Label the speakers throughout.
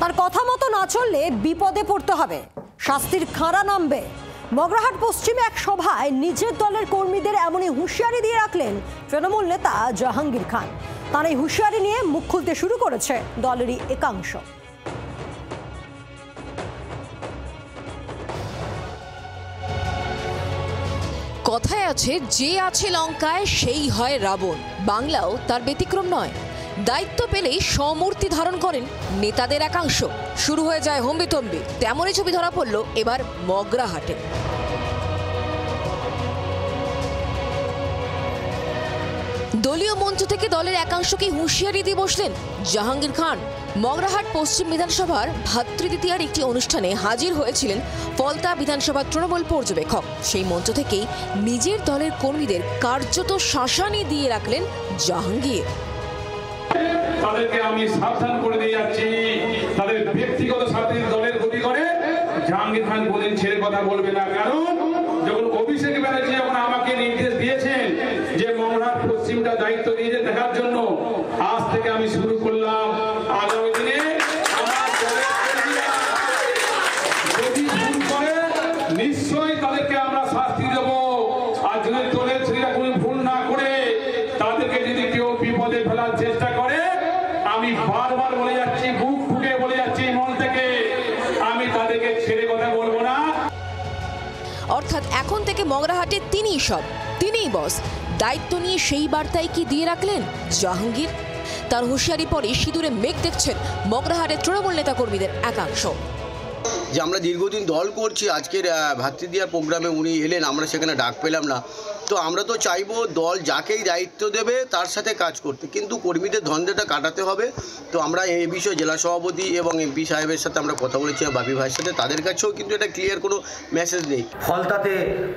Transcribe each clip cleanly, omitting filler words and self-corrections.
Speaker 1: তার কথা মতো না চললে বিপদে পড়তে হবে, শাস্তির খাঁড়া নামবে। মগরাহাট পশ্চিমে এক সভায় নিজের দলের কর্মীদের এমনই হুঁশিয়ারি দিয়ে রাখলেন তৃণমূল নেতা জাহাঙ্গীর খান। তার এই হুঁশিয়ারি নিয়ে মুখ খুলতে শুরু করেছে দলেরই একাংশ।
Speaker 2: কথায় আছে, যে আছে লঙ্কায় সেই হয় রাবণ। বাংলাও তার ব্যতিক্রম নয়। দায়িত্ব পেলেই সমূর্তি ধারণ করেন নেতাদের একাংশ। শুরু হয়ে যায় হম্বিতম্বি। তেমনই ছবি ধরা পড়ল এবার মগরাহাটে। দলীয় মঞ্চ থেকে দলের একাংশকে হুঁশিয়ারি দিয়ে বসলেন জাহাঙ্গীর খান। মগরাহাট পশ্চিম বিধানসভার ভাতৃদ্বিতীয়ার একটি অনুষ্ঠানে হাজির হয়েছিলেন ফলতা বিধানসভার তৃণমূল পর্যবেক্ষক। সেই মঞ্চ থেকেই নিজের দলের কর্মীদের কার্যত শাসানি দিয়ে রাখলেন জাহাঙ্গীর।
Speaker 3: তাদেরকে আমি সাবধান করে দিয়ে যাচ্ছি, তাদের ব্যক্তিগত স্বার্থে দলের ক্ষতি করে জাহাঙ্গীর খান কোনদিন ছেড়ে কথা বলবে না। কারণ যখন অভিষেক ব্যানার্জি যখন আমাকে নির্দেশ দিয়েছেন যে মগরাহাট পশ্চিমটা দায়িত্ব দিয়ে দেখার জন্য, আজ থেকে আমি শুরু করলাম। আগামী দিনে আমার দলের কর্মীরা যদি ভুল করে নিশ্চয়ই তাদেরকে আমরা শাস্তি দেব। আর যদি দলের ছেলেরা কোনো ভুল না করে তাদেরকে যদি কেউ বিপদে ফেলার চেষ্টা করে, আমি বারবার বলে যাচ্ছি, বুক ফুঁকে বলে যাচ্ছি মন থেকে, আমি তাদেরকে ছেড়ে কথা বলবো না।
Speaker 2: অর্থাৎ এখন থেকে মগরাহাটে তিনিই সব, তিনিই বস। দায়িত্ব নিয়ে সেই বার্তাই কি দিয়ে রাখলেন জাহাঙ্গীর? তার হুঁশিয়ারি পরে সিঁদুরে মেঘ দেখছেন মগরাহাটের তৃণমূল নেতা কর্মীদের একাংশ।
Speaker 4: যে আমরা দীর্ঘদিন দল করছি, আজকের ভাতৃদ্বিতীয়ার প্রোগ্রামে উনি এলেন, আমরা সেখানে ডাক পেলাম না। তো আমরা তো চাইবো দল যাকেই দায়িত্ব দেবে তার সাথে কাজ করতে, কিন্তু কর্মীদের ধন্দাটা কাটাতে হবে। তো আমরা এই বিষয়ে জেলা সভাপতি এবং এমপি সাহেবের সাথে আমরা কথা বলেছি, বাপি ভাইয়ের সাথে, তাদের কাছেও কিন্তু এটা ক্লিয়ার কোনো মেসেজ নেই।
Speaker 5: ফলতাতে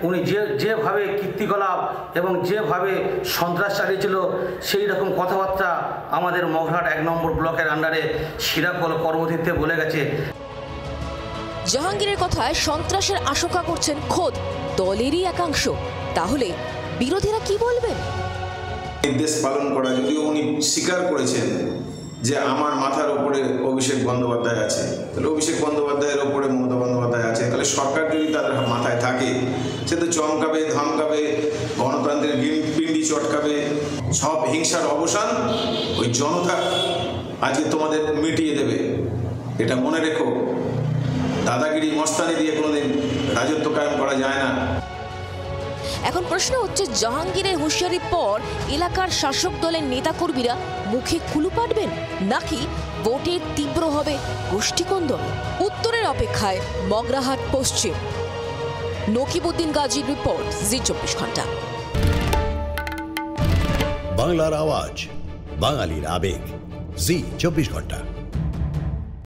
Speaker 5: উনি যেভাবে কীর্তিকলাপ এবং যেভাবে সন্ত্রাস চালিয়েছিল, সেই রকম কথাবার্তা আমাদের মগরাহাট 1 নম্বর ব্লকের আন্ডারে শিরাকল কর্মতীর্থে বলে গেছে।
Speaker 2: জাহাঙ্গীরের কথায় সন্ত্রাসের আশঙ্কা করছেন খোদ দলেরই একাংশ। তাহলে বিরোধীরা কি বলবেন?
Speaker 6: নির্দেশ পালন করা, যদিও উনি স্বীকার করেছেন যে আমার মাথার উপরে অভিষেক বন্দ্যোপাধ্যায় আছে, তাহলে অভিষেক বন্দ্যোপাধ্যায়ের ওপরে মমতা বন্দ্যোপাধ্যায় আছে, তাহলে সরকার যদি তাদের মাথায় থাকে, সে তো চমকাবে, ধমকাবে, গণতন্ত্রের পিন্ডি চটকাবে। সব হিংসার অবসান ওই জনতা আজকে তোমাদের মিটিয়ে দেবে, এটা মনে রেখো। দাদাগিরি মস্তানি দিয়ে কোনোদিন রাজত্ব কায়েম করা যায় না।
Speaker 2: এখন প্রশ্ন হচ্ছে, জাহাঙ্গীরের হুঁশিয়ারির পর এলাকার শাসক দলের নেতাকর্মীরা মুখে কুলু পাটবেন, নাকি ভোটে তীব্র হবে গোষ্ঠীকন্দল? উত্তরের অপেক্ষায় মগরাহাট পশ্চিম। নকিবউদ্দিন গাজীর রিপোর্ট, জি 24 ঘন্টা।
Speaker 7: বাংলার আওয়াজ, বাঙালির আবেগ, জি 24 ঘন্টা।